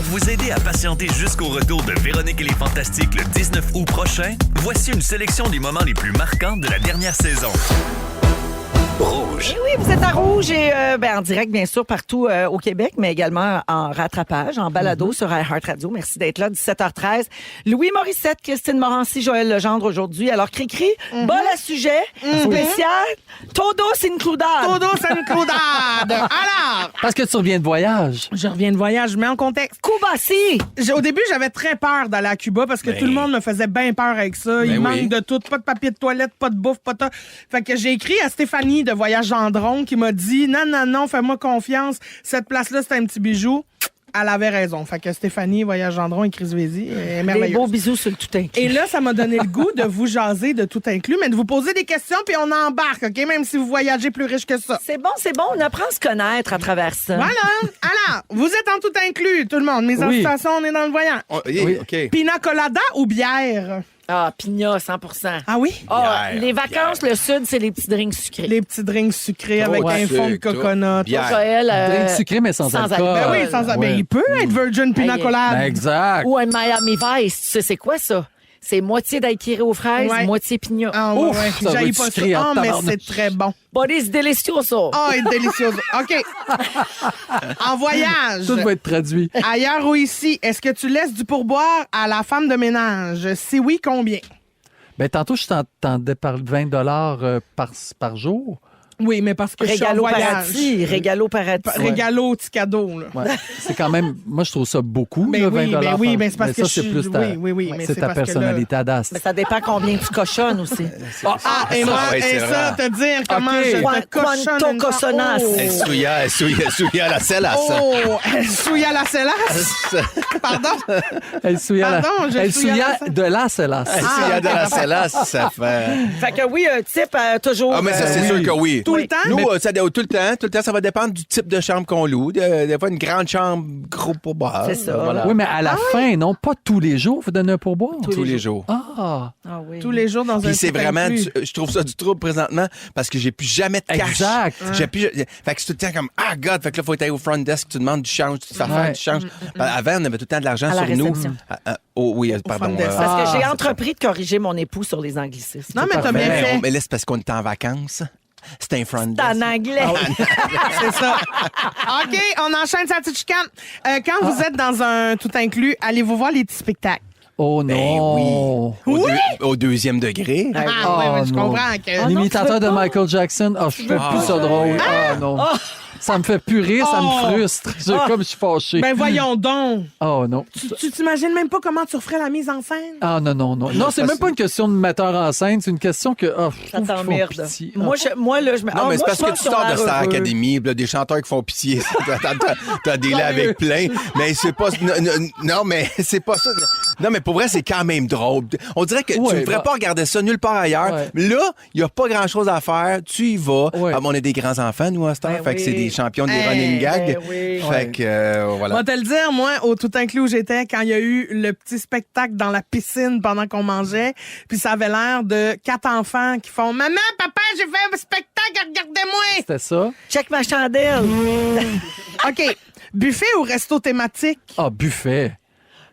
vous aider à patienter jusqu'au retour de Véronique et les Fantastiques le 19 août prochain, voici une sélection des moments les plus marquants de la dernière saison. Rouge. Et oui, vous êtes à Rouge et en direct, bien sûr, partout au Québec, mais également en rattrapage, en balado sur iHeartRadio. Merci d'être là, 17h13. Louis Morissette, Christine Morancy, Joël Legendre aujourd'hui. Alors, Cricri, bol à sujet, spécial, todos includad. Todos includad. Alors, Parce que tu reviens de voyage. je reviens de voyage, je mets en contexte. Cuba, si! Au début, j'avais très peur d'aller à Cuba parce que tout le monde me faisait bien peur avec ça. Il manque de tout. Pas de papier de toilette, pas de bouffe, pas de... Fait que j'ai écrit à Stéphanie de Voyage Gendron qui m'a dit « Non, fais-moi confiance. Cette place-là, c'est un petit bijou. » Elle avait raison. Fait que Stéphanie, Voyage Gendron et Chris Vézi, est Des merveilleuse. beaux bisous sur le tout inclus. Et là, ça m'a donné le goût de vous jaser de tout inclus, mais de vous poser des questions puis on embarque, OK? Même si vous voyagez plus riche que ça. C'est bon, on apprend à se connaître à travers ça. Voilà. Alors, vous êtes en tout inclus, tout le monde. Mise en Oui. situation, on est dans le voyage. Oui. OK. Pina colada ou bière? Ah, pigna, 100%. Ah oui? Ah, Bière, les vacances, le sud, c'est les petits drinks sucrés. Les petits drinks sucrés avec Trop de un fond de sucre, coconut. bière. Joël, Drink sucré, mais sans alcool. Ben oui, sans Ouais. ben, il peut être virgin pina Hey, colada. Ben, exact. Ou un Miami Vice, tu sais, c'est quoi ça? C'est moitié daiquiri aux fraises, Ouais. moitié pigna. Ah, Ouf, ouais, ça va j'haïs être pas sucré ça. en Ah, mais tabarnak. c'est très bon. Boris delicioso. Ah, il est délicieux. OK. En voyage, Tout va être traduit. ailleurs ou ici, est-ce que tu laisses du pourboire à la femme de ménage? Si oui, combien? Ben, tantôt, je t'entendais parler de 20 par jour. Oui, mais parce que je suis en Régalo voyage. parati. Régalo parati. Régalo, petit cadeau, là. Ouais. C'est quand même, moi, je trouve ça beaucoup, Ben là, oui, 20 ben oui, ben c'est parce que ça, je c'est suis- plus ta, oui, mais c'est c'est ta parce que personnalité à DAS. Mais ça dépend combien tu cochonnes aussi. Et moi, ouais, et c'est ça, vrai. te dire comment OK. je te Quanto cochonne. une- cochonas. Souilla la celas. Oh, souilla la celas. Pardon? Elle souilla Pardon, je elle souilla souilla la- de la Célas. Souilla de la celas, ça fait... Fait que oui, un type toujours. Ah, mais ça, c'est sûr que oui. Tout le temps? Nous, tout le temps, ça va dépendre du type de chambre qu'on loue. Des fois, une grande chambre, gros pourboire. C'est ça. Voilà. Oui, mais à la fin, non, pas tous les jours, vous donnez un pourboire. Tous les jours. Ah, Ah oui. Tous les jours dans un Puis c'est tout vraiment, inclus. je trouve ça du trouble présentement parce que j'ai plus jamais de cash. Exact. J'ai plus, fait que c'est tout le temps comme, ah, God, fait que là, faut aller au front desk, tu demandes du change, tu te fais faire Ouais. du change. Avant, on avait tout le temps de l'argent À la sur nous. réception. Oh, oui, pardon. front desk. Parce que j'ai Ah, entrepris de corriger mon époux sur les anglicismes. Non, mais t'as bien Mais, fait. mais là, c'est parce qu'on est en vacances. C'est un front C'est en desk. anglais. C'est ça. OK, on enchaîne sa petite chicane. Quand vous êtes dans un tout inclus, allez-vous voir les petits spectacles? oh Ben non. Au deuxième degré. Ah, Oh, oui, je non. comprends que... non, L'imitateur tu de veux pas? Michael Jackson, je fais plus ça drôle. Ah non. Ça me fait plus rire, ça me frustre. Comme je suis fâché. Ben voyons donc. Oh non. Tu t'imagines même pas comment tu referais la mise en scène? Ah non. Non, c'est même pas une question de metteur en scène, c'est une question que. Oh, je Ça trouve qu'ils font t'emmerde. pitié. Moi, là, je me. Non, mais c'est parce moi, que je tu pense sors de qu'ils ont Star l'air heureux. Academy, là, des chanteurs qui font pitié. T'as des laits avec plein. Mais c'est pas. Non, mais c'est pas ça. Non, mais pour vrai, c'est quand même drôle. On dirait que tu Ouais, ne devrais bah. pas regarder ça nulle part ailleurs. Ouais. Mais là, il n'y a pas grand-chose à faire. Tu y vas. Ouais. On est des grands-enfants, nous, à cette heure. Ben fait que oui. c'est des champions des Hey, running gags. ben oui. Fait que, On voilà. va te le dire, moi, au tout inclus où j'étais, quand il y a eu le petit spectacle dans la piscine pendant qu'on mangeait, puis ça avait l'air de 4 enfants qui font « Maman, papa, j'ai fait un spectacle, regardez-moi! C'était ça? Check ma chandelle. » OK. Buffet ou resto thématique? Ah, buffet.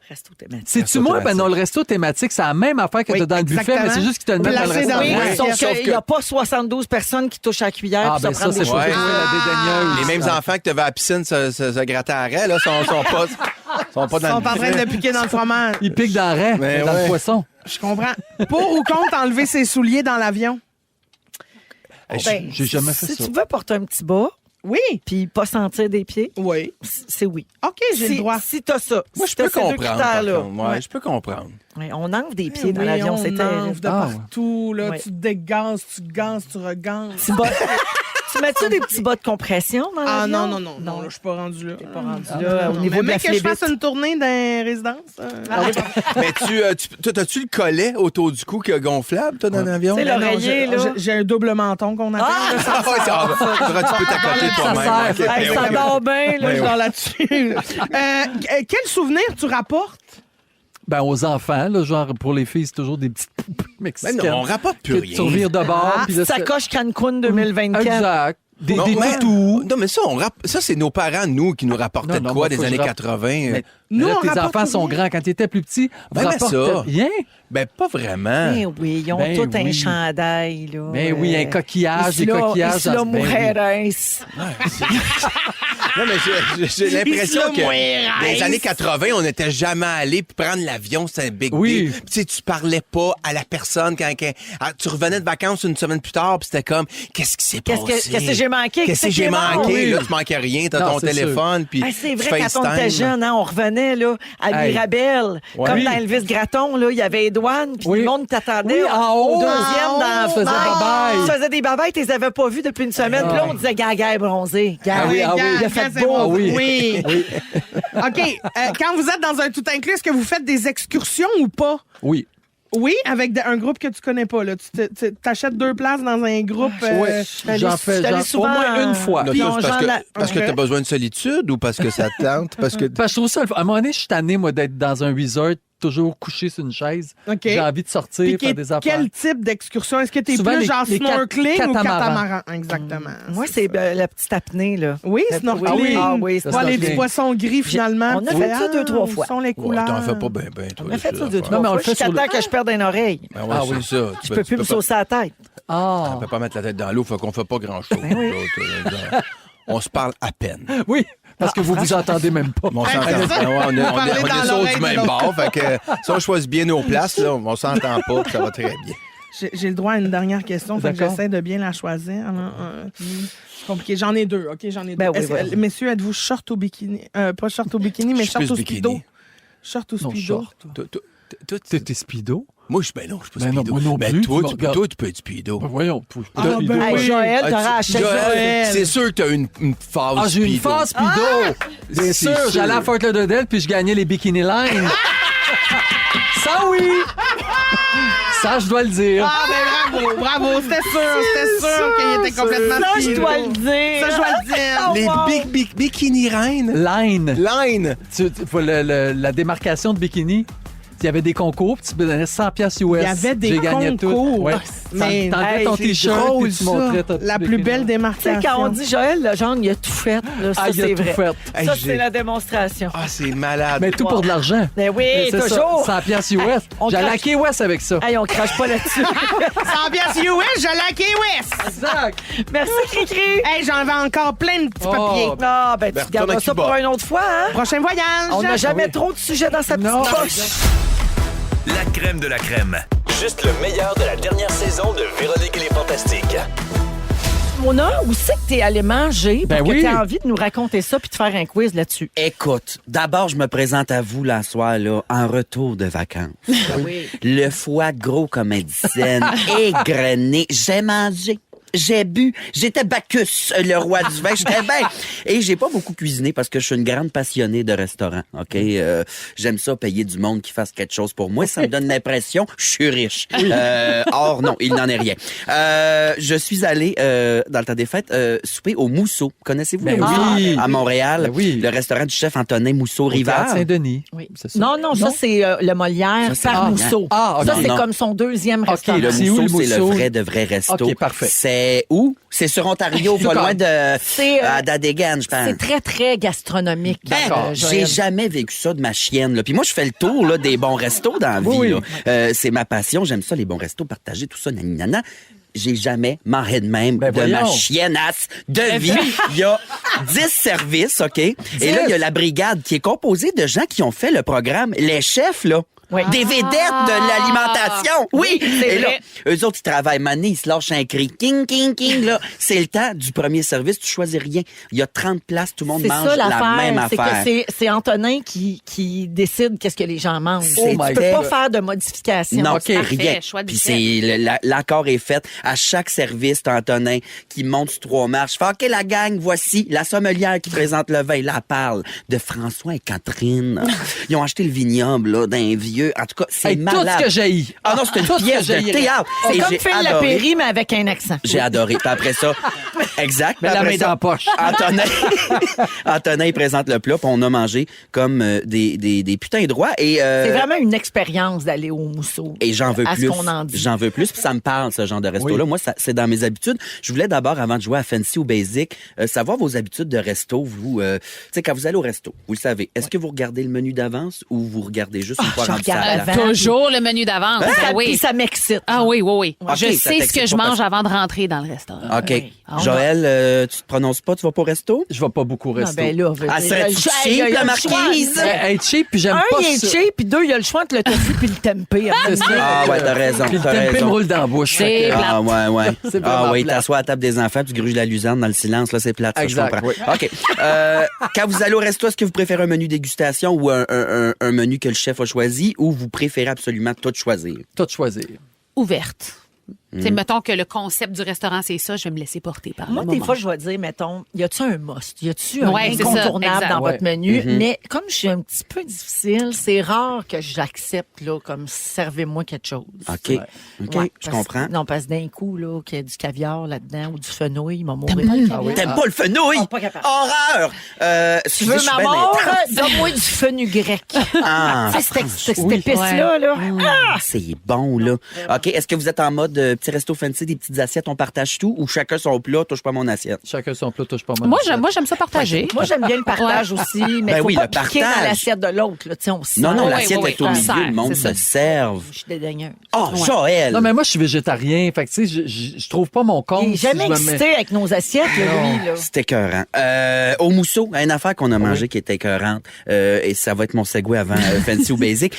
Resto thématique. C'est-tu moi? Ben thématique. non, le resto thématique, c'est la même affaire que Oui, t'as dans le buffet, exactement. mais c'est juste qu'ils te le mettent dans le Placé dans restaurant. le- Oui, Ouais. sauf qu'il n'y a pas 72 personnes qui touchent à la cuillère Ah, pour ben se ça, prendre c'est des pas Ouais. jouer la dédaigneuse. Les mêmes enfants que tu vas à la piscine se gratter à arrêt, là, sont pas Ils dans sont le en train buffet. de piquer dans le fromage. Ils piquent dans le raie, Ben dans ouais. le poisson. Je comprends. Pour ou contre enlever ses souliers dans l'avion? Ben, J'ai jamais fait si ça. tu veux porter un petit bas Oui. puis pas sentir des pieds, Oui. c'est oui. OK, j'ai le droit. Si t'as ça. Moi, si je peux t'as ces deux comprendre. par critères-là. contre. Ouais, je peux comprendre. Ouais, on enlève des pieds dans Oui, l'avion, on c'est enlève terrible. de Ah, ouais. partout, là. Ouais. Tu te dégazes, tu gazes, tu reganses. Petits bas- Tu mets-tu des petits bas de compression dans Ah l'avion? non, là, je suis pas rendu là. Pas rendu là, au Non, niveau mais de la mec, que je fasse flébite. une tournée dans les résidences. Mais toi, t'as-tu le collet autour du cou qui est gonflable, toi, dans l'avion? C'est Non, l'oreiller, là. J'ai un double menton qu'on appelle. Ah! là, ça- Ah, ouais, tu peux t'accoter Ça toi-même. sert. Ok, Hey, ben ça oui. dort bien, là. je dors là-dessus. Quel souvenir tu rapportes? Ben, aux enfants, là, genre, pour les filles, c'est toujours des petites poupées Ben mexicaines. non, on rapporte plus Que rien. tu revires de bord. puis là, Sacoche Cancun 2024. Exact. Des Non, mais- toutous. Non, mais ça, ça c'est nos parents, nous, qui nous rapportaient Non, de quoi moi, des faut que années je 80. Mais Nous, Là, on tes rapporte enfants sont rien. grands. Quand tu étais plus petit, vous Ben, mais rapportez ça. rien. Ben, pas vraiment. Ben oui, ils ont Ben tout un oui. chandail. Là. Ben oui, un coquillage, des coquillages. Isla dans- ben oui. Mujeres. Non, mais j'ai l'impression Isla que Mujeres. dans les années 80, on n'était jamais allé puis prendre l'avion, c'était un big Oui. deal. Puis, tu sais, tu parlais pas à la personne quand tu revenais de vacances une semaine plus tard, puis c'était comme, qu'est-ce qui s'est passé? Qu'est-ce que j'ai manqué? Qu'est-ce que j'ai manqué? Oui. Là, tu manquais rien, t'as Non, ton c'est téléphone, puis C'est tu vrai, quand on était FaceTime. jeune, hein, on revenait là, à Hey. Mirabel, Ouais. comme Oui. dans Elvis Gratton, là, il y avait Edouane, puis Oui. le monde t'attendait Oui, en haut. au deuxième En haut, dans la faisait fenêtre. bye-bye. Tu faisais des babayes, tu les avais pas vus depuis une semaine. Puis là, on disait, Gaga est bronzé. Gaga, Ah oui, ah oui. il a fait c'est beau. bon. Ah oui. Oui. OK. Quand vous êtes dans un tout inclus, est-ce que vous faites des excursions ou pas? Oui. Oui, avec un groupe que tu connais pas. Là. Tu t'achètes 2 places dans un groupe. Ouais. J'en fais j'allais au souvent, moins une fois. Non, Puis ça, on c'est parce genre que, la- parce que Ok. t'as besoin de solitude ou parce que ça te tente? Parce que... Parce que je trouve ça, à un moment donné, je suis tanné, moi, d'être dans un resort, toujours couché sur une chaise. OK. J'ai envie de sortir, Puis faire des affaires. quel type d'excursion? Est-ce que t'es Souvent, plus les- genre les snorkeling ou catamarans. catamaran? Exactement. Moi, c'est la petite apnée, là. Oui, snorkeling. Ah oui, Ça, Voir les snorkeling. petits poissons gris, finalement. on a Tu fait fais, ça 2-3 où fois. sont les Ouais, couleurs? t'en fais pas bien, toi. On a fait ça 2-3 Non, mais on fois. le fait Jusqu'à sur temps le- que je perde une oreille. Ben ouais, Ah c'est oui. ça. Je peux plus me saucer la tête. Ah, On peut pas mettre la tête dans l'eau, fait qu'on fait pas grand-chose. nous autres, on se parle à peine. oui, parce que vous vous entendez même pas. Mais on s'entend c'est ça. pas. Ouais, on est Parler dans on est l'oreille sur du de même l'autre. bord. Fait que si on choisit bien nos places, là, on s'entend pas, puis ça va très bien. J'ai le droit à une dernière question, fait que D'accord. j'essaie de bien la choisir. Alors, c'est compliqué. J'en ai 2, OK? J'en ai 2. Ben oui, vas-y. Messieurs, êtes-vous short ou bikini? Pas short ou bikini, mais Je suis short plus ou bikini. speedo? Short ou Non, speedo? short. Toi, T'es speedo? moi, je suis ben non, je suis pas Ben non, speedo. moi non Ben plus, toi, tu me tu regardes. peux être speedo. Ben voyons, toi, Ah, speedo. ben Hey, oui. Joël, Ah, t'auras acheté ça. Joël. C'est sûr que t'as une phase Ah, j'ai une speedo. phase speedo. Bien C'est sûr, sûr. j'allais à Fort Lauderdale puis je gagnais les bikini line. Ça, oui! Ça, je dois le dire. Ah, ben bravo, c'était sûr qu'il était complètement Ça, je speedo. dois le dire. Ça, je dois le dire. Les wow. big bikini reines. Line. Line. Tu vois, la démarcation de bikini, il y avait des concours, puis tu me donnais 100$ US. Il y avait des J'ai gagné concours. tout. Ouais. Mais- T'enlevais Hey, ton c'est t-shirt, drôle, puis tu ça. montrais ta La petite plus bikini. belle Tu sais, démarcation. quand on dit Joël Legendre, il a tout fait. Là, ça, Ah, il a c'est tout vrai. fait. Hey, Ça, j'ai- c'est la démonstration. Ah, c'est malade. Mais tout pour de l'argent. Ben oui, Mais c'est toujours. Ça, 100$ US. On J'allais à crache- Key West avec ça. Hey, on crache pas là-dessus. 100 piastres US, je l'ai à Key West. Exact. Merci, Cricri. Hey, j'en avais encore plein de petits Oh. papiers. Ah, ben, Ben, tu garderas retourne à ça Cuba. pour une autre fois, hein? Prochain voyage. On n'a jamais oui. trop de sujets dans sa petite Non. poche. La crème de la crème. Juste le meilleur de la dernière saison de Véronique et les Fantastiques. Mona, où c'est que t'es allé manger pour Ben que oui. t'aies envie de nous raconter ça puis de faire un quiz là-dessus? Écoute, d'abord, je me présente à vous la soir, là, en retour de vacances. Le foie gros comme un dizaine, égrené. J'ai mangé. J'ai bu. J'étais Bacchus, le roi du vin. J'étais bien. Et j'ai pas beaucoup cuisiné parce que je suis une grande passionnée de restaurant. OK? J'aime ça, payer du monde qui fasse quelque chose pour moi. Ça me donne l'impression que je suis riche. Or, non, il n'en est rien. Je suis allé, dans le temps des fêtes, souper au Mousseau. Connaissez-vous Ben le Mousseau? oui. À Montréal. Ben oui. Le restaurant du chef Antonin Au Mousseau-Rivard. Théâtre Saint-Denis. Oui. C'est ça. Non, non, ça, c'est le Molière Ça, c'est par Molière. Mousseau. Ah, ok. Ça, c'est Non. comme son deuxième restaurant. Le C'est où, Mousseau, le c'est le Mousseau? vrai de vrai resto. OK, parfait. C'est où? C'est sur Ontario, pas loin de C'est, à Dadegan, je pense. C'est très, très gastronomique. Ben, Joël. j'ai jamais vécu ça de ma chienne. Là. Puis moi, je fais le tour là, des bons restos dans la vie. Oui. là. C'est ma passion. J'aime ça, les bons restos, partager tout ça, nanana. J'ai jamais marré de même Ben de ma voyons. chiennasse de vie. Il y a 10 services, OK? Et là, il y a la brigade qui est composée de gens qui ont fait le programme. Les chefs, là. Oui. Des vedettes de l'alimentation. Oui. c'est Et là, vrai. eux autres, ils travaillent. Mané, ils se lâchent un cri. King, king, king. Là, c'est le temps du premier service. Tu choisis rien. Il y a 30 places. Tout le monde C'est mange ça la même l'affaire, c'est affaire. que c'est Antonin qui décide qu'est-ce que les gens mangent. Oh tu my peux pas God. faire de modifications. Non, C'est parfait, rien. choix du Puis chef. c'est l'accord est fait. À chaque service, t'as Antonin qui monte sur 3 marches. Fait OK, la gang, voici la sommelière qui présente le vin. Là, elle parle de François et Catherine. Ils ont acheté le vignoble là d'un vieux. En tout cas, c'est Hey, tout malade. ce que j'ai. Ah non, c'est une Tout ce pièce que de j'haïrais. théâtre. C'est Et comme j'ai Phil adoré. Lapéry, mais avec un accent. J'ai adoré. Puis après ça, Exact. Mais la Après main ça, dans la poche. Antonin, il présente le plat, puis on a mangé comme des putains droits. Et, C'est vraiment une expérience d'aller au mousseau. et j'en veux à plus. ce qu'on en dit. J'en veux plus, puis ça me parle, ce genre de resto-là. Oui. Moi, c'est dans mes habitudes. Je voulais d'abord, avant de jouer à Fancy ou Basic, savoir vos habitudes de resto. Vous, tu sais, quand vous allez au resto, vous le savez, est-ce que vous regardez le menu d'avance ou vous regardez juste une fois je rendu ça à regarde la avant. Toujours le menu d'avance. Ça, Ah oui. puis ça m'excite. Ah oui, oui, oui. Ok, Je ça sais ce t'excite que je pas mange parce- avant de rentrer dans le restaurant. OK. Oui. Joël, tu te prononces pas, tu vas pas au resto? Je vais pas beaucoup Ah, rester. ben là, Ah, serait-tu cheap, il y a la le marquise? choix. Être cheap, puis j'aime Un, pas il est ça. cheap, puis deux, il y a le choix entre le tofu puis le tempeh. C'est ça. Ah ouais, t'as raison, Puis le t'as tempeh me raison. roule dans la bouche. C'est Fait que- plate. Ah ouais, ouais. C'est Ah vraiment oui, plate. t'assois à la table des enfants, tu gruges la luzerne dans le silence, là, c'est plate, ça, Exact, je comprends. oui. OK. Quand vous allez au resto, est-ce que vous préférez un menu dégustation ou un menu que le chef a choisi ou vous préférez absolument tout choisir? Tout choisir. Ouverte. Tu sais, mettons que le concept du restaurant, c'est ça, je vais me laisser porter par Moi, le des moment. fois, je vais dire, mettons, y a-tu un must? Y a-tu un Ouais, c'est ça, incontournable exact. dans Ouais. votre menu? Mais comme je suis un petit peu difficile, c'est rare que j'accepte, là, comme servez-moi quelque chose. OK. Ouais. OK, Ouais, je parce- comprends. Non, parce que d'un coup, là, qu'il y a du caviar là-dedans ou du fenouil, il m'a mouru. T'aimes pas le caviar? T'aimes pas le fenouil? Ah, pas capable. Horreur! Tu veux ma mort? Donne-moi du fenouil grec. Ah, Tu sais, cette épice-là, là. Ah! c'est bon, là. OK, est-ce que vous êtes en mode petit resto fancy, des petites assiettes, on partage tout ou chacun son plat, touche pas mon assiette? Chacun son plat, touche pas mal. Moi, j'aime ça partager. Moi, j'aime bien le partage aussi, mais Ben faut oui, pas le piquer dans partage. l'assiette de l'autre. Là. Tu sais, on se Non, sert. non, Oui, l'assiette oui, est au oui, on milieu, sert, le monde c'est se ça. serve. Je suis dédaigneuse. Oh, Joël! Non, mais moi, je suis végétarien. Fait que, tu sais, je trouve pas mon compte. Il n'est jamais si je me mets- excité avec nos assiettes, là, lui. Là. C'est écœurant. Au mousseau, une affaire qu'on a mangée qui était écœurante, et ça va être mon segue avant Fancy ou Basic.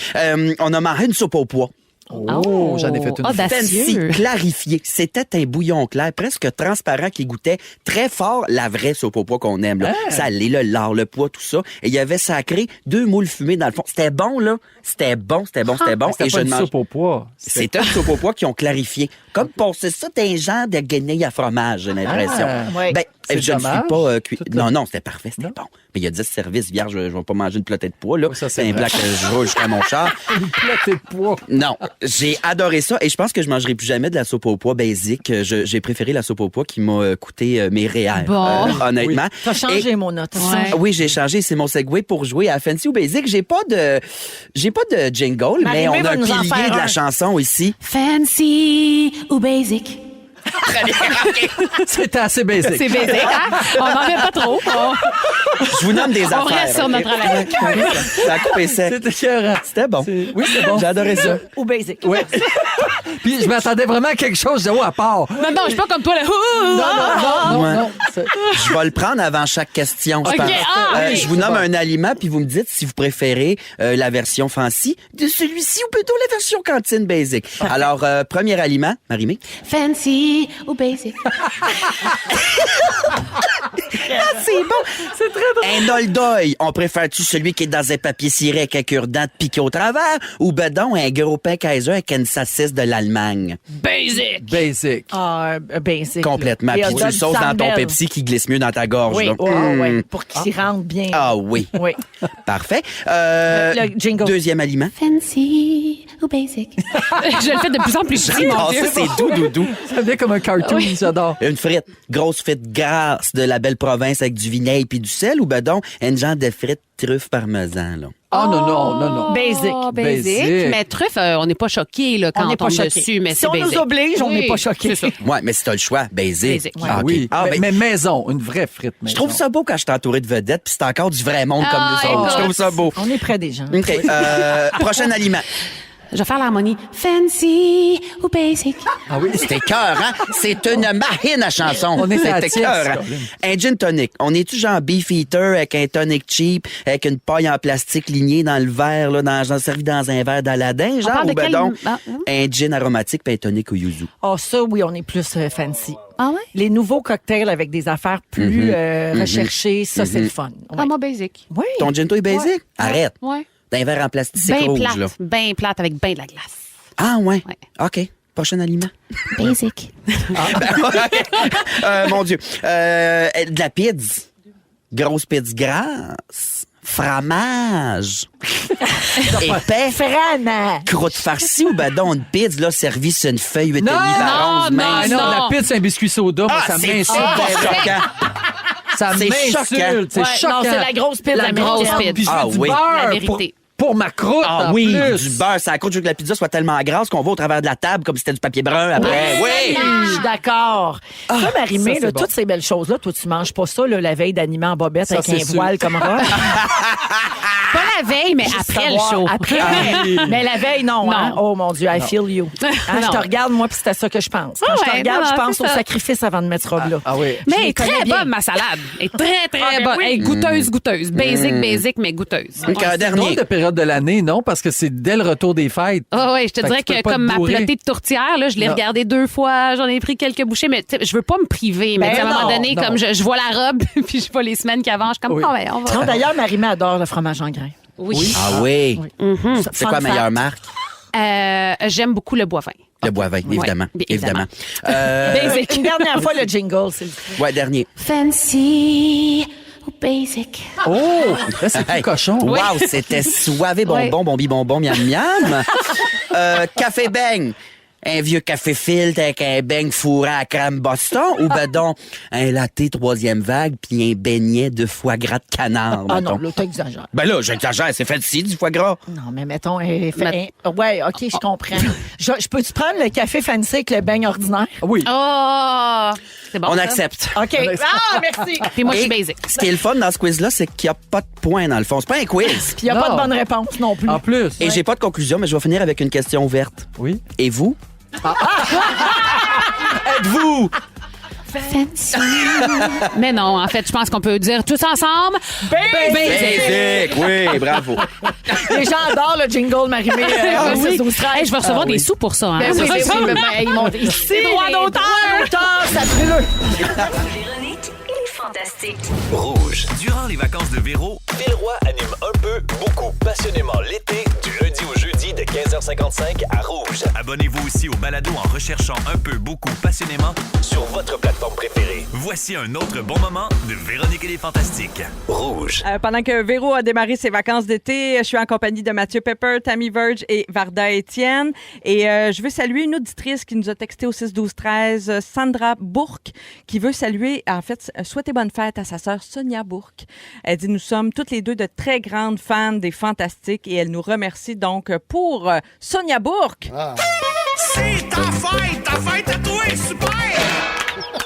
On a mangé une soupe au pois. Oh, j'en ai fait une. Audacieux. Fancy clarifié. C'était un bouillon clair, presque transparent, qui goûtait très fort la vraie soupe au pois qu'on aime. Là. Ça allait, le lard, le pois, tout ça. Et il y avait sacré 2 moules fumées dans le fond. C'était bon, là. C'était bon, c'était bon, c'était bon. C'était Et pas je une ne mange... soupe au pois. C'était une soupe au pois qui ont clarifié. Comme passer ça d'un genre de guenille à fromage, j'ai l'impression. Ah, ouais. Ben, C'est je ne suis dommage. pas cuit. Tout Non, le- non, c'était parfait, c'était bon. Mais il y a 10 services vierges, je vais pas manger une plotée de pois, là. Oui, ça, c'est c'est un vrai. plat que je roule jusqu'à mon char. Une platée de pois. Non, j'ai adoré ça et je pense que je mangerai plus jamais de la soupe au pois basique. J'ai préféré la soupe au pois qui m'a coûté mes REER, Bon. honnêtement. T'as changé, Et- mon note. Ouais. Oui, j'ai changé, c'est mon segue pour jouer à Fancy ou Basic. J'ai pas de jingle, mais Marie-Mé on a va un nous en pilier faire de la un. chanson ici. Fancy ou basic? C'était assez basique. C'est basic, hein? On n'en met pas trop. Je vous nomme des affaires. On reste sur ok? notre haleine. Ça a coupé sec. C'était écœurant. C'était bon. Oui, c'est bon. J'ai adoré ça. Ou basic. Oui. Puis je m'attendais vraiment à quelque chose de haut à part. Non, je suis pas comme toi, là. Non, Ouais. non. c'est- Je vais le prendre avant chaque question. je Ok, pense. oui. Je vous nomme un aliment, puis vous me dites si vous préférez la version fancy de celui-ci ou plutôt la version cantine basic. Alors, premier aliment, Marie-Mé. Fancy ou basic? C'est bon. C'est très drôle. Un oldoy, on préfère-tu celui qui est dans un papier ciré avec un cure-dent piqué au travers ou bedon un gros pain Kaiser avec une saucisse de l'Allemagne? Basic! Basic. Ah, basic. Complètement. là. Et Puis on tu le donne sauces dans ton Sandbell. Pepsi qui glisse mieux dans ta gorge. Oui, là. ouais, pour qu'il s'y rentre bien. Ah oui. Oui. Parfait. Le jingle. Deuxième aliment. Fancy ou basic? Je le fais de plus en plus petit, mon Ah, Dieu. ça, c'est doux, doudou. Ça vient comme un cartoon, j'adore. Une frite, grosse frite grasse de la belle province avec du vinaigre puis du sel ou ben donc une genre de frite truffe parmesan, là? Oh non, non, non, non. Basic. Oh, basic. Basic. Mais truffe, on n'est pas choqués là, quand On on, n'est pas tombe choqués. dessus, mais Si c'est on basic. nous oblige, on n'est pas choqués. C'est ça. Ouais, mais si t'as le choix, basic. Basic. Ah, ok. Oui, Ah, ben, mais maison, une vraie frite maison. je trouve ça beau quand je suis entouré de vedettes puis c'est encore du vrai monde comme Ah, nous autres. Je écoute. trouve ça beau. On est près des gens. OK. Prochain aliment. Je vais faire l'harmonie. Fancy ou basic? Ah oui, c'est écœurant. C'est une mahine à chanson. On est à la C'est tienne, écœurant. Caroline. Un gin tonic. On est-tu genre beef eater avec un tonic cheap, avec une paille en plastique lignée dans le verre, là, servi dans un verre d'Aladin, genre, parle de ou ben quel- donc, Ah, un gin aromatique puis un tonic au yuzu. Oh, ça, oui, on est plus fancy. Ah ouais? Les nouveaux cocktails avec des affaires plus recherchées, ça, c'est le fun. Ah, Ouais. moi, basic. Oui. Ton gin toi est basic? Arrête. Ouais. D'un verre en plastique Bien rouge, plate. là. Bien plate avec bien de la glace. Ah, ouais. Ouais. OK. Prochain aliment. Basic. Mon Dieu. De la pizza. Grosse pizza grasse. fromage. Épais. Fromage. Croûte farcie ou ben donc une pizza là, servie sur une feuille 8,5 Non, par 11 non, mince. Non, la pizza, c'est un biscuit soda. Moi, ça c'est m'insulte. choquant. Ça c'est m'insulte. C'est Ouais, choquant. non, c'est la grosse pile La grosse américaine. pile. Puis je veux Ah du oui. beurre La vérité. pour ma croûte. Ah en oui, plus. du beurre, ça croûte, je veux que la pizza soit tellement grasse qu'on va au travers de la table comme si c'était du papier brun après. Oui! Je suis d'accord. Toi, Marie-Mé, ça, c'est là, bon. toutes ces belles choses-là, toi, tu manges pas ça là, la veille d'animer en bobette Ça, avec c'est un sûr. voile comme robe. Pas la veille, mais après le show. Après. Mais la veille, non. Hein? Non. Oh mon Dieu, I feel you. Hein, je Non. te regarde, moi, puis c'est à ça que je pense. Quand je te Ouais, regarde, non, je pense c'est au ça. sacrifice avant de mettre ce robe-là. Ah oui. Mais Je elle les est connais très bien. bonne, ma salade. Elle est très, très ben bonne. oui. Elle est goûteuse. Basic, mais goûteuse. Donc, un C'est dernier. drôle de période de l'année, non? Parce que c'est dès le retour des fêtes. Ah oui, je te Fait dirais que tu peux que pas comme te ma bourrer. plotée de tourtière, là, je l'ai Non. regardée 2 fois, j'en ai pris quelques bouchées, mais tu sais, je veux pas me priver. Mais Ben tu sais, à un moment non, donné, non. comme je vois la robe, puis je vois les semaines qui avancent, je suis comme, Oui. ah ouais, on va. Non, d'ailleurs, Marie-Mé adore le fromage en grain. Oui. Ah oui. C'est Fun quoi la meilleure fact. marque? J'aime beaucoup le bois-vin. Le Boivin, évidemment. bien Évidemment. Basic. Une dernière fois, le jingle, s'il vous plaît. Ouais, dernier. Fancy ou basic. Oh! Là, c'est plus Hey. cochon. Wow, c'était soivé bonbon, bonbon, miam, miam. Café beigne. Un vieux café filtre avec un beigne fourré à crème Boston ou ben donc un latte 3e vague puis un beignet de foie gras de canard, Ah mettons. non, là, t'exagères. Ben là, j'exagère, c'est fait ici du foie gras. Non, mais mettons, ouais, OK, je comprends. Je peux-tu prendre le café fancy avec le beigne ordinaire? Oui. Oh! C'est bon. On ça. accepte. OK. Ah, merci. Puis moi, je suis Et basic. Ce qui est le fun dans ce quiz-là, c'est qu'il n'y a pas de points dans le fond. C'est pas un quiz. Puis il n'y a pas Non. de bonne réponse non plus. En plus. Et j'ai pas de conclusion, mais je vais finir avec une question ouverte. Oui. Et vous? Êtes-vous? Fancy. Mais non, en fait, je pense qu'on peut dire tous ensemble. Basic! Oui, bravo. Les gens adorent le jingle, Marie-Mé. Ah oui. 12, 13. Hey, je vais recevoir des sous pour ça. Hein. Ben oui, ben oui, ben, ils m'ont dit. Les droits d'auteur. Ça brûle. Véronique et les Fantastiques. Rouge. Durant les vacances de Véro, Phil Roy anime un peu, beaucoup, passionnément l'été, du lundi au jeudi de 15h55 à Rouge. Abonnez-vous aussi au balado en recherchant un peu, beaucoup, passionnément sur votre plateforme préférée. Voici un autre bon moment de Véronique et les Fantastiques. Rouge. Pendant que Véro a démarré ses vacances d'été, je suis en compagnie de Mathieu Pepper, Tammy Verge et Varda Étienne. Et je veux saluer une auditrice qui nous a texté au 6-12-13, Sandra Bourque, qui veut saluer, en fait, souhaiter bonne fête à sa sœur Sonia Bourque. Elle dit, nous sommes toutes les deux de très grandes fans des Fantastiques et elle nous remercie donc pour Sonia Bourque. C'est ta fête à toi, super!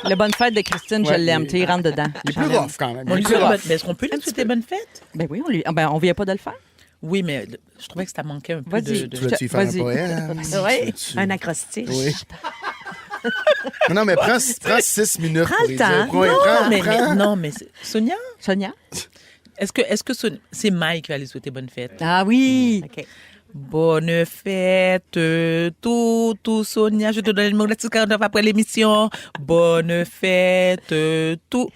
Le bonne fête de Christine, je l'aime. Tu sais, il rentre dedans. Il est plus rough quand même. On lui Il est dit, plus rough. mais est-ce qu'on peut lui souhaiter bonne fête? Ben oui, on vient pas de le faire. Oui, mais je trouvais que ça manquait un peu Vas-y. Tu vas-tu y faire Vas-y. un poème? Oui, Tu- un acrostiche. Oui. Non, mais prends 6 minutes. Prends pour le les temps. dire. Ouais, Non, prends- mais prends. non, mais Sonia, Sonia? est-ce que c'est Mike qui va aller souhaiter bonne fête? Ah oui. OK. Bonne fête, tout, Sonia. Je te donne le mot de après l'émission. Bonne fête, tout.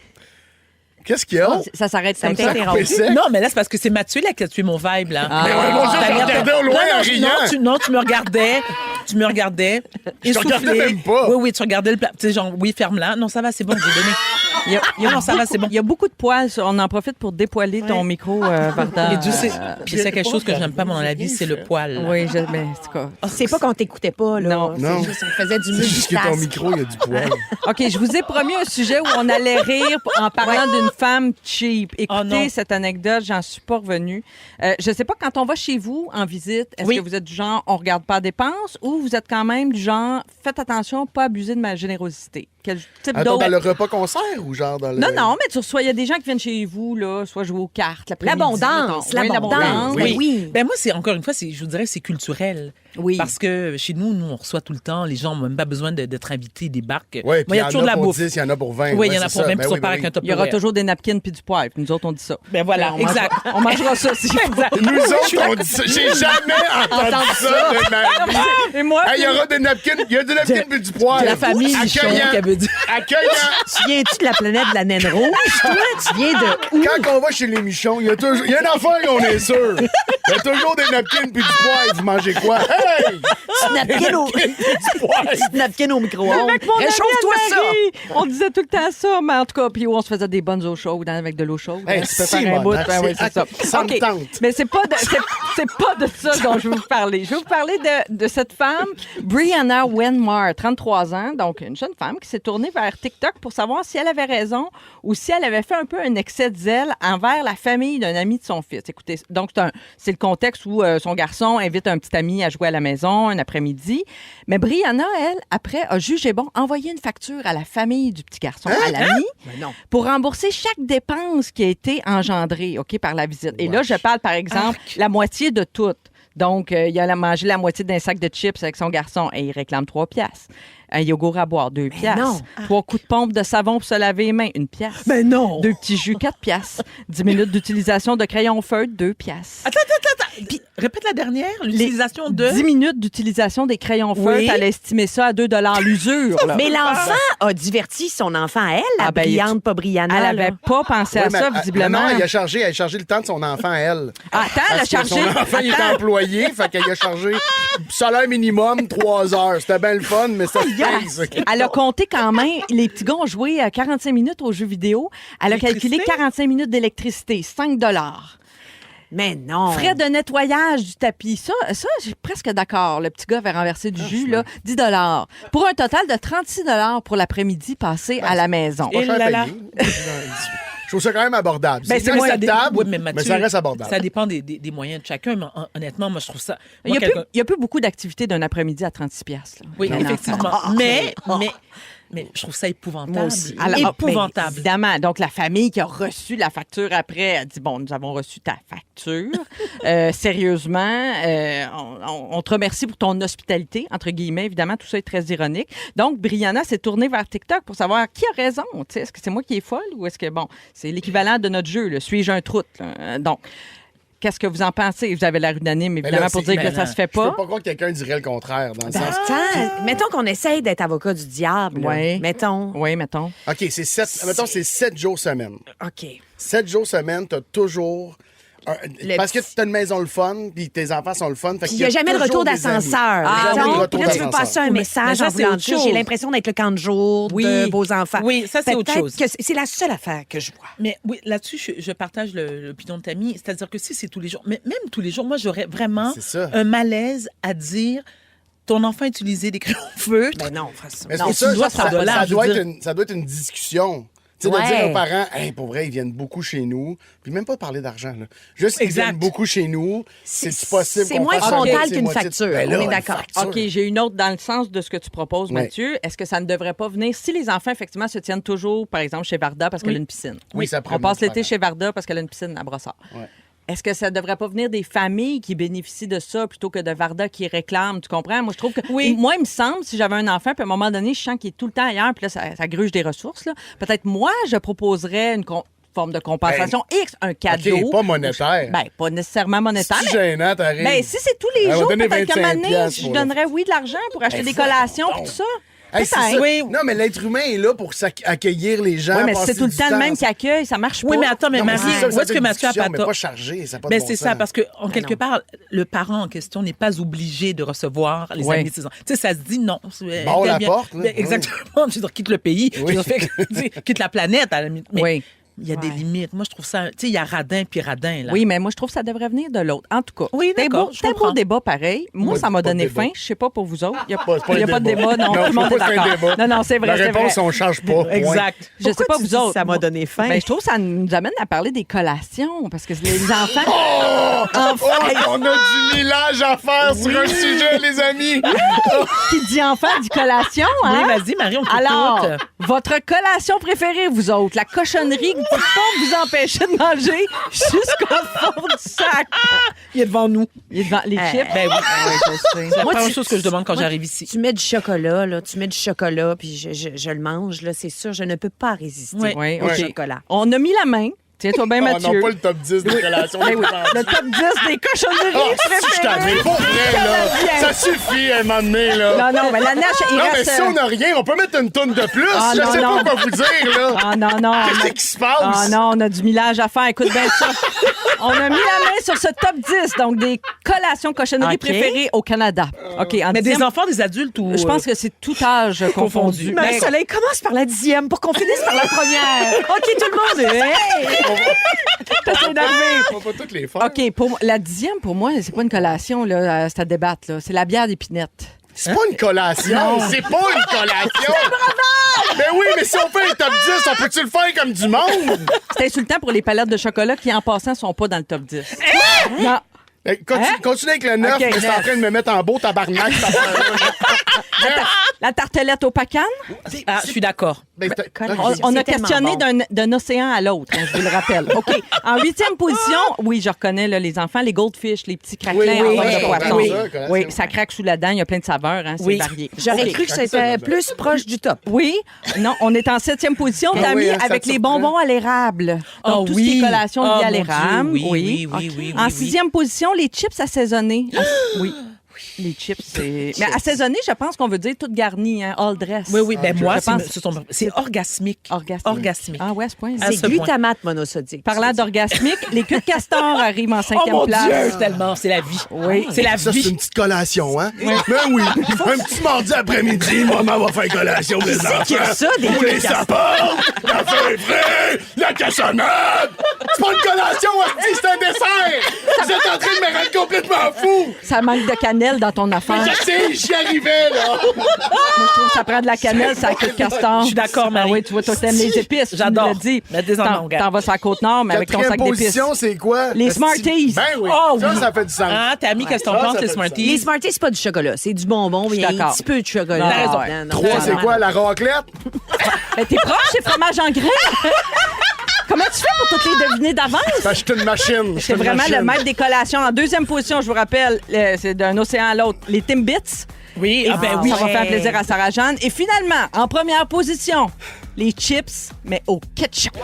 Qu'est-ce qu'il y a? Ça s'arrête comme Ça ça. a coupé sec? Non, mais là, c'est parce que c'est Mathieu là, qui a tué mon vibe, là. Ah. Mais ouais, mon Dieu, je regardais au loin en riant. Non, tu me regardais. Tu me regardais. Je te regardais essoufflé. même pas. Oui, oui, tu regardais le plat. Tu sais, genre, oui, ferme-la. Non, ça va, c'est bon, j'ai donné. Non, ça va, c'est bon. Il y a beaucoup de poils. On en profite pour dépoiler ton micro, Varda. Et Dieu sait, puis c'est quelque chose que j'aime pas dans la vie, c'est le poil. Oui, mais en tout cas. C'est pas qu'on t'écoutait pas, là. Non. C'est Non. juste, on faisait du C'est juste que ton multitask. micro, il y a du poil. OK, je vous ai promis un sujet où on allait rire en parlant d'une femme cheap. Oh Écoutez non. cette anecdote, j'en suis pas revenue. Je sais pas, quand on va chez vous en visite, est-ce Oui. que vous êtes du genre on regarde pas dépenses ou vous êtes quand même du genre faites attention, pas abuser de ma générosité? Quel type Attends, d'autre? dans le repas concert ou genre dans le... Non, mais tu reçois, il y a des gens qui viennent chez vous, là, soit jouer aux cartes, l'après-midi, L'abondance, mettons. Oui, l'abondance. Oui. Oui. Ben moi, c'est encore une fois, je vous dirais, c'est culturel. Oui. Parce que chez nous, on reçoit tout le temps. Les gens n'ont même pas besoin d'être invités, des barques. Oui, Moi, puis il y en toujours de a la pour bouffe. 10, il y en a pour 20. Oui, Ouais, il y en a c'est pour ça. 20 Ben qui oui, sont pas ben avec oui. un top. Il y aura toujours des napkins puis du poivre. Puis nous autres, on dit ça. Ben voilà, exact. On mangera ça aussi. Exact. Nous autres, on dit ça. J'ai jamais entendu ça de ma vie. Et moi, Hey, il y aura des napkins, il y a des napkins puis du poil. La famille Michon Accueillant. qui avait dit. Accueillant. Viens-tu de la planète de la naine rouge. Toi, tu viens de où? Quand on va chez les Michons, il y a une affaire qu'on est sûr. Il y a toujours des napkins puis du poivre. Vous mangez quoi? Hey! Petite napkin au micro-ondes. Avec mon ami Réchauffe-toi ça! Anne-Marie, on disait tout le temps ça, mais en tout cas, puis on se faisait des bonnes eaux chaudes avec de l'eau chaude. Hey, Tu peux faire un bout. Ben oui, c'est ça. Ça me OK. tente. Mais c'est pas de ça dont je veux vous parler. Je veux vous parler de cette femme, Brianna Wenmar, 33 ans, donc une jeune femme qui s'est tournée vers TikTok pour savoir si elle avait raison ou si elle avait fait un peu un excès de zèle envers la famille d'un ami de son fils. Écoutez, donc c'est le contexte où son garçon invite un petit ami à jouer à la maison un après-midi. Mais Brianna, elle, après, a jugé bon envoyer une facture à la famille du petit garçon, à l'ami, pour rembourser chaque dépense qui a été engendrée, OK, par la visite. Et là, je parle, par exemple, la moitié de tout. Donc, il a mangé la moitié d'un sac de chips avec son garçon et il réclame 3 piastres. Un yogourt à boire, 2 piastres. 3 coups de pompe de savon pour se laver les mains, 1 piastre. Mais non! 2 petits jus, 4 piastres. 10 minutes d'utilisation de crayon feutre, 2 piastres. Attends. Puis, répète la dernière, l'utilisation de... 10 minutes d'utilisation des crayons feutres, elle a estimé ça à 2 l'usure. Là. Mais l'enfant a diverti son enfant à elle, la brillante, pas Brianna. Elle n'avait pas pensé à ça, visiblement. Non, elle a chargé le temps de son enfant à elle. Attends, elle a chargé... Son enfant, il était employé, fait qu'elle a chargé salaire minimum 3 heures. C'était bien le fun, mais ça pèse. Elle a compté quand même, les petits gars ont joué 45 minutes aux jeux vidéo. Elle a calculé 45 minutes d'électricité, 5 $. Mais non. Frais de nettoyage du tapis. Ça, je suis presque d'accord. Le petit gars avait renversé du jus, là, 10 $. Pour un total de 36 $ pour l'après-midi passé à la maison. Pas cher payé. Je trouve ça quand même abordable. Ben, c'est acceptable, oui, mais, Mathieu, mais ça reste abordable. Ça dépend des moyens de chacun, mais honnêtement, moi, je trouve ça... Il n'y a plus beaucoup d'activités d'un après-midi à 36 $. Oui, effectivement. Mais je trouve ça épouvantable. Moi aussi. Épouvantable. Évidemment. Donc, la famille qui a reçu la facture après a dit, bon, nous avons reçu ta facture. Sérieusement, on te remercie pour ton hospitalité, entre guillemets. Évidemment, tout ça est très ironique. Donc, Brianna s'est tournée vers TikTok pour savoir qui a raison. Est-ce que c'est moi qui est folle ou est-ce que, bon, c'est l'équivalent de notre jeu, suis-je un troute? Donc, qu'est-ce que vous en pensez? Vous avez l'air unanime, évidemment, pour dire que ça se fait pas. Je peux pas croire que quelqu'un dirait le contraire, dans le sens... Mettons qu'on essaye d'être avocat du diable. Oui. Mettons. Oui, mettons. OK, c'est 7 jours semaine. OK. 7 jours semaine, t'as toujours... parce que t'as une maison le fun, puis tes enfants sont le fun. Puis il n'y a jamais le retour d'ascenseur. Là, tu veux passer un message en voulant dire, j'ai l'impression d'être le camp de jour de vos enfants. Oui, ça, c'est autre chose. C'est la seule affaire que je vois. Mais oui, là-dessus, je partage l'opinion de Tammy. C'est-à-dire que si c'est tous les jours, mais même tous les jours, moi, j'aurais vraiment un malaise à dire... Ton enfant a utilisé des crayons feutres. Mais non, François. Mais ça doit être une discussion. Tu sais, de dire aux parents, hey, pour vrai, ils viennent beaucoup chez nous. Puis même pas parler d'argent, là. Juste, ils viennent beaucoup chez nous. C'est possible c'est moins frontal qu'une facture. Ben là, on est d'accord. OK, j'ai une autre dans le sens de ce que tu proposes, Mathieu. Est-ce que ça ne devrait pas venir si les enfants, effectivement, se tiennent toujours, par exemple, chez Varda parce qu'elle a une piscine? Oui, ça prend. On passe l'été chez Varda parce qu'elle a une piscine à Brossard. Ouais. Est-ce que ça ne devrait pas venir des familles qui bénéficient de ça plutôt que de Varda qui réclame? Tu comprends? Moi, je trouve que. Oui. Moi, il me semble, si j'avais un enfant, puis à un moment donné, je sens qu'il est tout le temps ailleurs, puis là, ça gruge des ressources. Là. Peut-être moi, je proposerais une forme de compensation X, un cadeau. OK, pas monétaire. Ben, pas nécèrement monétaire. C'est gênant, t'arrives. Ben, si c'est tous les on va jours, donner peut-être qu'à un 25 moment donné, je donnerais, de l'argent pour acheter des collations et tout ça. Hey, c'est ça. Oui. Non, mais l'être humain est là pour accueillir les gens. Oui, mais passer c'est tout le du temps le même qui accueille, ça marche pas. Oui, mais attends, mais Non, Marie, c'est ça, où est-ce que Mathieu a pas mais tort? pas chargé, ça n'a pas de bon C'est sens. ça, parce que en quelque part, le parent en question n'est pas obligé de recevoir les amis de ses enfants. Tu sais, ça se dit non. Bon, la porte. Là. Exactement. Je veux dire, quitte le pays. Oui. Je veux dire, quitte la planète, à la limite. Mais oui. Il y a des limites. Moi, je trouve ça... Tu sais, il y a radin puis radin, là. Oui, mais moi, je trouve que ça devrait venir de l'autre. En tout cas, oui, d'accord, c'est un beau débat pareil. Moi, ça m'a donné faim. Je sais pas pour vous autres. Il n'y a pas de débat. Non, tout le monde est d'accord. Non, c'est vrai, La c'est vrai. réponse, on ne change pas. Exact. Je sais pas vous autres. Ça m'a donné faim. Ben, je trouve que ça nous amène à parler des collations, parce que les enfants... On a du millage à faire sur un sujet, les amis. Qui dit enfant dit collation, hein? Oui, vas-y, Marie, on t'écoute. Alors, votre collation préférée, vous autres, la cochonnerie que vous ne pouvez pas vous empêcher de manger jusqu'au fond du sac. Il est devant nous. Il est devant les chips. Ben oui. Je sais. C'est la première chose que je demande quand j'arrive ici. Tu mets du chocolat, là. Tu mets du chocolat, puis je le mange, là. C'est sûr, je ne peux pas résister Oui, au OK. chocolat. On a mis la main Tiens-toi bien, Mathieu. Non, pas le top 10 des collations. Ben oui, le top 10 des cochonneries préférées. Pour vrai, là. Ça suffit, à un moment donné, là. Non, mais la neige, il Non, reste... mais si on n'a rien, on peut mettre une toune de plus. Ah, je non, sais non. pas quoi vous dire, là. Ah non. Qu'est-ce qui se passe? Ah non, on a du millage à faire. Écoute bien ça. On a mis la main sur ce top 10, donc des collations cochonneries préférées au Canada. OK, Mais des enfants, des adultes ou... Je pense que c'est tout âge confondu. Marie-Soleil, commence par la 10e pour qu'on finisse par la première. OK, tout le monde. T'essaies d'arriver. On va pas toutes les faire. OK, la 10e, pour moi, c'est pas une collation, là, c'est à débattre. Là. C'est la bière d'épinette. C'est pas une collation. C'est pas une collation. Mais oui, mais si on fait un top 10, on peut-tu le faire comme du monde? C'est insultant pour les palettes de chocolat qui, en passant, sont pas dans le top 10. Non. Continue avec le 9, Okay, mais c'est en train de me mettre en beau tabarnak. La tartelette au pacan. Ah, je suis d'accord. On a questionné d'un océan à l'autre, hein, je vous le rappelle. OK. En 8e position, oui, je reconnais là, les enfants, les goldfish, les petits craquelins en forme de poisson. Oui, ça craque sous la dent, il y a plein de saveurs, hein, c'est varié. J'aurais cru que c'était plus proche du top. Oui. Non, on est en 7e position, Tammy, avec les bonbons à l'érable. Donc, tout ce qui est collation liée à l'érable. Oui. En 6e position, les chips assaisonnés. Oui. Les chips, c'est... Mais assaisonné, je pense qu'on veut dire tout garni, hein, all dress. Oui, ben moi, Je pense- c'est orgasmique. Orgasmique. Ah ouais, à ce point. C'est glutamate monosodique. Parlant d'orgasmique, les queues de castor arrivent en 5e place. Dieu, tellement, c'est la vie. Oui. C'est la Ça, c'est vie. une petite collation, hein? Ben oui. Un petit mardi après-midi, maman va faire collation des enfants. qui a ça, des Pour les sapins, la feuille frais, la cassonade. C'est pas une collation, hostie, c'est un dessert. Vous êtes en train de me rendre complètement fou. Ça manque de cannelle dans ton affaire. Je sais, j'y arrivais, là. Moi, je trouve que ça prend de la cannelle, ça queue de castor. Je suis d'accord, Marie. Ah oui, tu vois, toi, t'aimes les épices. J'adore. Tu me l'as dit. Mettre des T'en ongles. vas sur la Côte-Nord, mais avec ton sac d'épices. Position, c'est quoi? Les Smarties. Ben oui. Oh, ça, oui. ça fait du sens. Hein, Tammy, qu'est-ce que t'en Ça, penses, ça les fait Smarties? Les Smarties, c'est pas du chocolat, c'est du bonbon, mais il y a un d'accord. petit peu de chocolat. T'as raison. Non, non, 3, c'est quoi? La raclette? Ben, t'es proche, c'est fromage en grains. Comment tu fais pour toutes les deviner d'avance? Ben, je suis une machine. C'est vraiment le maître des collations. En 2e position, je vous rappelle, c'est d'un océan à l'autre, les Timbits. Oui, ah ben oui. Ça va faire plaisir à Sarah-Jeanne. Et finalement, en première position, les chips, mais au ketchup.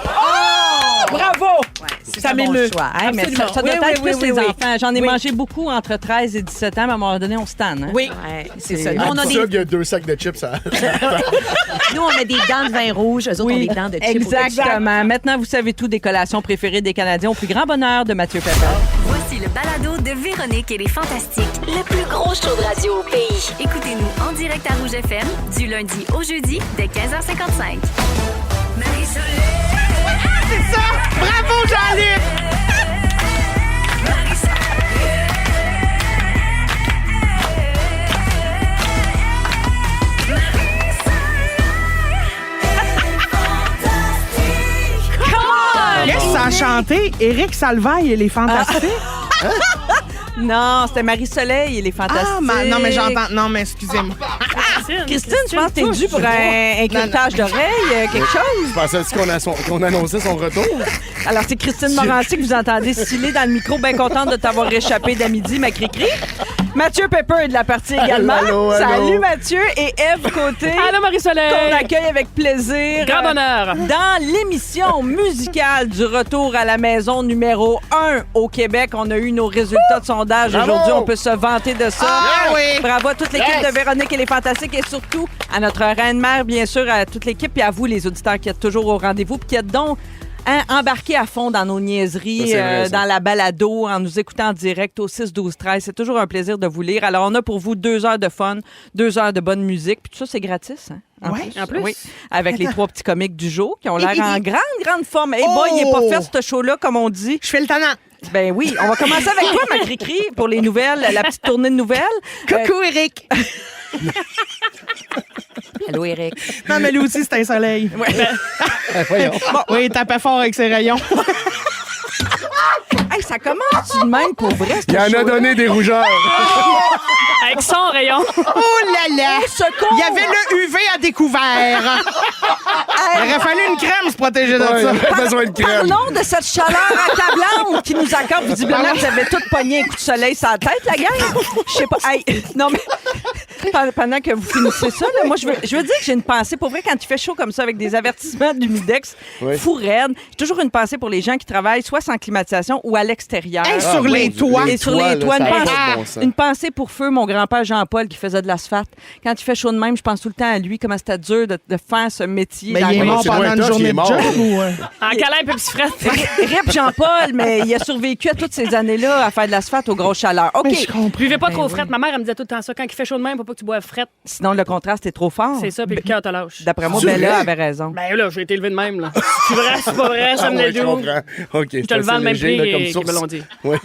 Bravo! Ça m'émeut. Hey, mais ça doit être plus les enfants. J'en ai mangé beaucoup entre 13 et 17 ans, mais à un moment donné, on se tanne. Hein? Oui. Ouais, c'est C'est- ça. Nous, Ah, on a ça, des... il y a 2 sacs de chips. Nous, on a des dents de vin rouge. Eux autres ont des dents de chips. Exactement. Maintenant, vous savez tout des collations préférées des Canadiens au plus grand bonheur de Mathieu Pepper. Voici le balado de Véronique et les Fantastiques. Le plus gros show de radio au pays. Écoutez-nous en direct à Rouge FM du lundi au jeudi dès 15h55. C'est ça! Bravo, Jean-Luc! Yes, ça a chanté Éric Salvaille et les Fantastiques. Non, c'était Marie-Soleil et les Fantastiques. Non, mais j'entends. Non, mais excusez-moi. Christine, je pense que t'es due pour un curetage d'oreilles, quelque chose. Je pensais qu'on annonçait son retour. Alors, c'est Christine Morancy que vous entendez sciller dans le micro. Bien contente de t'avoir échappé d'à-midi, ma cri-cri. Mathieu Pepper est de la partie également. Allô. Salut Mathieu et Ève Côté. Allô Marie-Soleil. Qu'on accueille avec plaisir. Grand bonheur. Dans l'émission musicale du retour à la maison numéro 1 au Québec, on a eu nos résultats de sondage. Bravo. Aujourd'hui, on peut se vanter de ça. Ah oui. Bravo à toute l'équipe Yes. de Véronique et les Fantastiques et surtout à notre reine-mère, bien sûr, à toute l'équipe et à vous, les auditeurs qui êtes toujours au rendez-vous puis qui êtes donc embarqués à fond dans nos niaiseries, Ça, c'est vrai, ça. dans la balado, en nous écoutant en direct au 6-12-13. C'est toujours un plaisir de vous lire. Alors, on a pour vous 2 heures de fun, 2 heures de bonne musique. Puis tout ça, c'est gratis. Hein? En plus. Oui. Avec les 3 petits comiques du jour qui ont l'air en grande forme. Hey boy, il n'est pas fait ce show-là, comme on dit. Je fais le talent. Ben oui, on va commencer avec toi, ma cri-cri, pour les nouvelles, la petite tournée de nouvelles. Coucou, Éric. Allô, Éric. Non, mais lui aussi, c'est un soleil. Voyons. Oui, il tapait fort avec ses rayons. Hey, ça commence de même pour vrai, ce Il en a show-là? donné des rougeurs. Avec son rayon. Oh là là! Il y avait le UV à découvert. Il aurait fallu une crème se protéger de Ouais, ça. il a besoin de crème. Parlons de cette chaleur accablante qui nous accorde. Visiblement, vous avez toutes pogné un coup de soleil sur la tête, la gang. Je sais pas. Hey, non, mais Pendant que vous finissez ça, là, moi, je veux dire que j'ai une pensée. Pour vrai, quand il fait chaud comme ça, avec des avertissements d'humidex, fou raide, j'ai toujours une pensée pour les gens qui travaillent soit sans climatisation ou à l'extérieur. Sur les toits. Et sur les toits. Une pensée pour feu, mon grand-père Jean-Paul qui faisait de l'asphalte. Quand il fait chaud de même, je pense tout le temps à lui, comment c'était dur de faire ce métier. Mais il est mort pendant une journée de job ou... En câlin, Pepsi frette. Rip Jean-Paul, mais il a survécu à toutes ces années-là à faire de l'asphalte aux grosses chaleurs. OK. Buvez pas trop frette. Ma mère, elle me disait tout le temps ça. Quand il fait chaud de même, faut pas que tu boives frette. Sinon, le contraste est trop fort. C'est ça, puis le cœur te lâche. D'après moi, Bella avait raison. Ben là, j'ai été élevé de même, là. C'est vrai, c'est pas vrai, ça me l'a dit. OK. Je te le vends le même prix qu'ils me l'ont dit. Oui.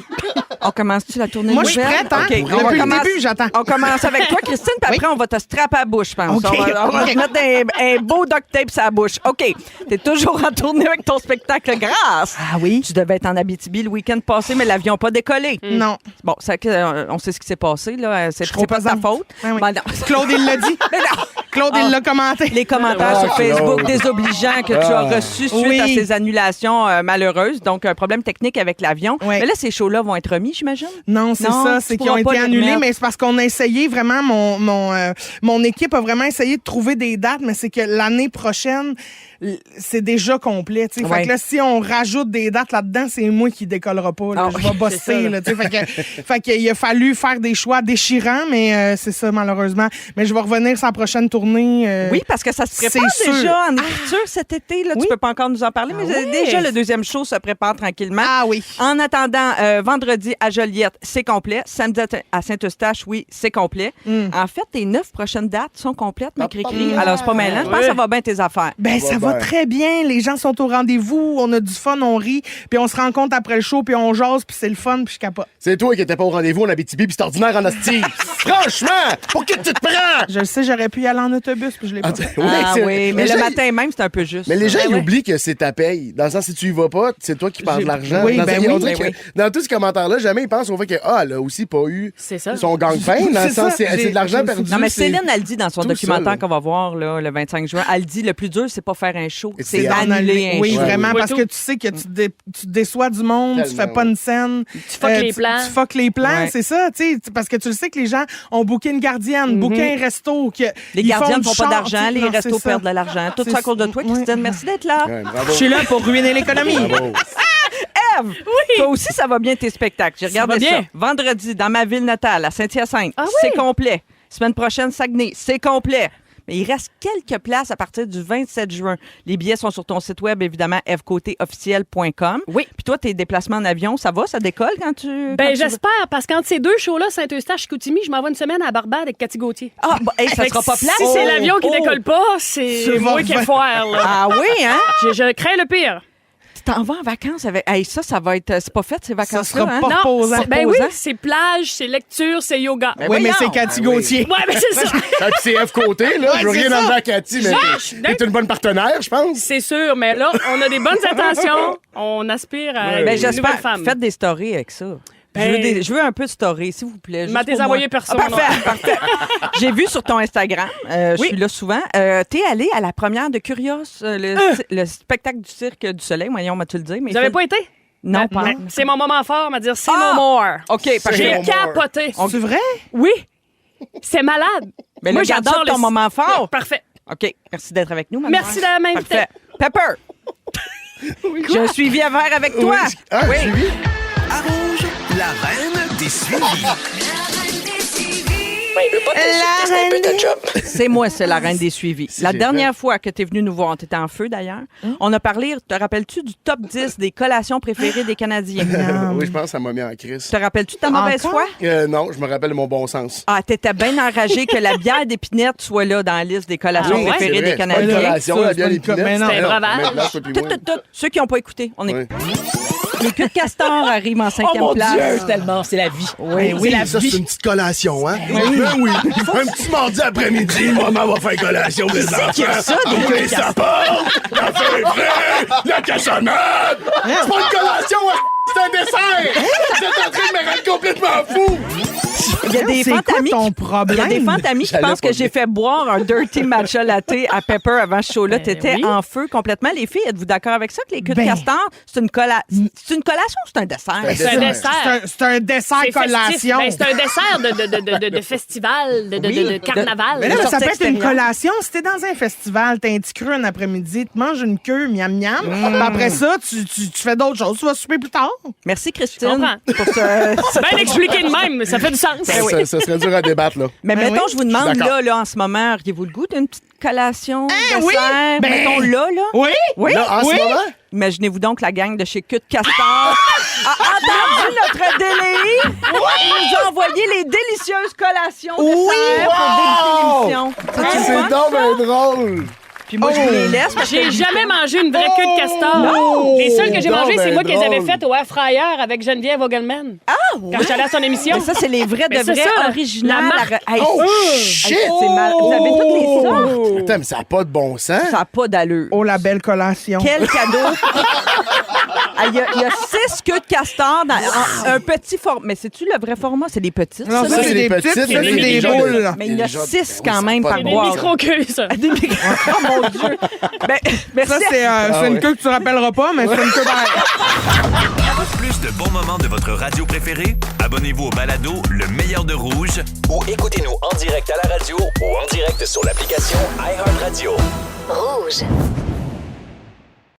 On commence-tu la tournée Moi, je suis nouvelle? prête, hein? OK. Depuis le début, j'attends. On commence avec toi, Christine, puis après, on va te strapper à la bouche, je pense. OK. On va te mettre un beau duct tape sur la bouche. OK. T'es toujours en tournée avec ton spectacle Grâce. Ah oui? Tu devais être en Abitibi le week-end passé, mais l'avion n'a pas décollé. Non. Bon, on sait ce qui s'est passé, là. C'est pas sa faute. Oui. Ben non. Claude, il l'a dit. Claude, il l'a commenté. Les commentaires sur Facebook désobligeants que tu as reçus suite à ces annulations malheureuses. Donc, un problème technique avec l'avion. Oui. Mais là, ces shows-là vont être remis, j'imagine? Non, c'est ça. C'est qu'ils ont été annulés, mais c'est parce qu'on a essayé vraiment, mon équipe a vraiment essayé de trouver des dates, mais c'est que l'année prochaine, c'est déjà complet. T'sais. Fait que là, si on rajoute des dates là-dedans, c'est moi qui décollera pas. Là. Je vais bosser. Là, fait qu'il a fallu faire des choix déchirants, mais c'est ça, malheureusement. Mais je vais revenir sur la prochaine tournée. Oui, parce que ça se prépare déjà en écriture cet été. Là, tu peux pas encore nous en parler, mais déjà, le deuxième show se prépare tranquillement. Ah oui. En attendant, vendredi à Joliette, c'est complet. Samedi à Saint-Eustache, oui, c'est complet. En fait, tes 9 prochaines dates sont complètes, ma cri-cri. Alors, c'est pas mal. Je pense que ça va bien tes affaires. Ben, ça va très bien. Les gens sont au rendez-vous. On a du fun, on rit. Puis on se rencontre après le show, puis on jase, puis c'est le fun, puis je capote. C'est toi qui n'étais pas au rendez-vous en Abitibi, puis c'est ordinaire en hostie. Franchement, pour qui tu te prends? Je le sais, j'aurais pu y aller en autobus, puis je l'ai pas fait. Oui, mais le matin même, c'est un peu juste. Mais les gens, ils oublient que c'est ta paye. Dans le sens, si tu y vas pas, c'est toi qui parles de l'argent. Oui, on dirait que dans tous ces commentaires-là, jamais ils pensent au fait que, elle a aussi pas eu son gang-pain. Dans le sens, c'est de l'argent perdu. Non, mais Céline, elle dit dans son documentaire qu'on va voir là, le 25 juin, elle dit le plus dur, c'est pas faire un show, c'est annuler un show. Oui, vraiment, parce que tu sais que tu déçois du monde, tu fais pas une scène. Tu fuck les plans. Tu fuck les plans, c'est ça, tu sais, parce que tu le sais que les gens ont booké une gardienne, booké un resto. Les gardiennes font pas d'argent, les restos perdent de l'argent. Tout ça à cause de toi, Christine. Merci d'être là. Je suis là pour ruiner l'économie. Ève, toi aussi, ça va bien tes spectacles. J'ai regardé ça. Vendredi, dans ma ville natale, à Saint-Hyacinthe, c'est complet. Semaine prochaine, Saguenay, c'est complet. Mais il reste quelques places à partir du 27 juin. Les billets sont sur ton site web, évidemment, evcotéofficiel.com. Oui. Puis toi, tes déplacements en avion, ça va? Ça décolle quand tu... Ben, j'espère, parce qu'entre ces deux shows-là, Saint-Eustache, Chicoutimi, je m'en vais une semaine à Barbade avec Cathy Gauthier. Ah, bah, ça sera pas place. Si c'est l'avion qui décolle pas, c'est moi qui ai foire, là. Ah oui, hein? Je crains le pire. Tu t'en vas en vacances avec... Hey, ça va être... C'est pas fait, ces vacances-là, ça sera hein? pas reposant. Ben oui, c'est plage, c'est lecture, c'est yoga. Oui, mais c'est Cathy Gauthier. Ouais, mais c'est ça. Puis c'est F côté, là. Je veux rien enlever à Cathy, mais t'es une bonne partenaire, je pense. C'est sûr, mais là, on a des bonnes intentions. On aspire à une nouvelle femme. Faites des stories avec ça. Je veux un peu de story, s'il vous plaît. Je m'ai envoyé personne. Parfait. J'ai vu sur ton Instagram, je suis là souvent, t'es allée à la première de Curios, le spectacle du Cirque du Soleil, voyons, m'as-tu le dire. Vous n'avez pas été? Non, pas. C'est mon moment fort, m'a dire c'est no more. OK, j'ai capoté. C'est vrai? Oui. C'est malade. Mais moi, j'adore ton moment fort. Parfait. OK, merci d'être avec nous, maman. Merci de la même. Parfait. Pepper. J'ai un suivi à faire avec toi. Oui. Suivi? À Rouge, la reine des suivis. C'est moi, c'est la reine des suivis. La dernière fois que tu es venu nous voir, tu étais en feu d'ailleurs, on a parlé, te rappelles-tu, du top 10 des collations préférées des Canadiens? Oui, je pense que ça m'a mis en crise. Te rappelles-tu de ta mauvaise foi? Non, je me rappelle de mon bon sens. Ah, t'étais bien enragé que la bière d'épinette soit là dans la liste des collations préférées des Canadiens. La bière d'épinette, c'est un breuvage. Ceux qui n'ont pas écouté, on écoute. Les queues de castor arrivent en 5e place. Dieu, tellement, c'est la vie. Oui, ça, c'est une petite collation, hein? Oui. Un petit mardi après-midi, maman va faire collation pour les enfants. Ça, les sapins, la feuille, la cassonade. C'est pas une collation, c'est un dessert. Vous êtes en train de me rendre complètement fou. Il y a des fantamis qui pensent que j'ai fait boire un dirty matcha latte à Pepper avant ce show-là. T'étais en feu complètement. Les filles, êtes-vous d'accord avec ça que les queues de castor, c'est une collation ou c'est un dessert? C'est un dessert. C'est un dessert collation. C'est un dessert de festival, de carnaval. Mais là, ça peut être une collation. Si t'es dans un festival, t'as un petit creux un après-midi, tu manges une queue, miam miam. Puis après ça, tu fais d'autres choses. Tu vas souper plus tard. Merci, Christine. C'est bien expliqué de même. Ça fait du sens. Ça serait dur à débattre, là. Mais mettons, je vous demande, là, en ce moment, auriez-vous le goût d'une petite collation? Oui! Mettons là. Oui? Là, en ce moment? Imaginez-vous donc la gang de chez Queue de Castor a entendu notre DLI et nous a envoyé les délicieuses collations pour débuter l'émission. C'est donc bien drôle! Puis moi, je vous les laisse. J'ai jamais mangé une vraie queue de castor. Non. Les seules que j'ai mangées, c'est moi qui les avais drôle. faites au Air Fryer avec Geneviève Vogelman. Quand je suis allée à son émission. Mais ça, c'est les vrais de Mais c'est vrais ça, originales. la marque. Shit! C'est mal. Vous avez toutes les sortes. Attends, mais ça n'a pas de bon sens. Ça n'a pas d'allure. Oh, la belle collation. Quel cadeau! Il y a 6 queues de castor dans un petit format. Mais c'est-tu le vrai format? C'est des petites. Non, ça, c'est des petites, ça, c'est des boules. Mais il y en a 6 quand même par Des boîte. micro-queues, ça. Des micro. Oh mon Dieu! Merci. Ça, c'est une queue que tu rappelleras pas, mais c'est une queue pareille. Plus de bons moments de votre radio préférée? Abonnez-vous au balado Le meilleur de Rouge ou écoutez-nous en direct à la radio ou en direct sur l'application iHeartRadio. Rouge.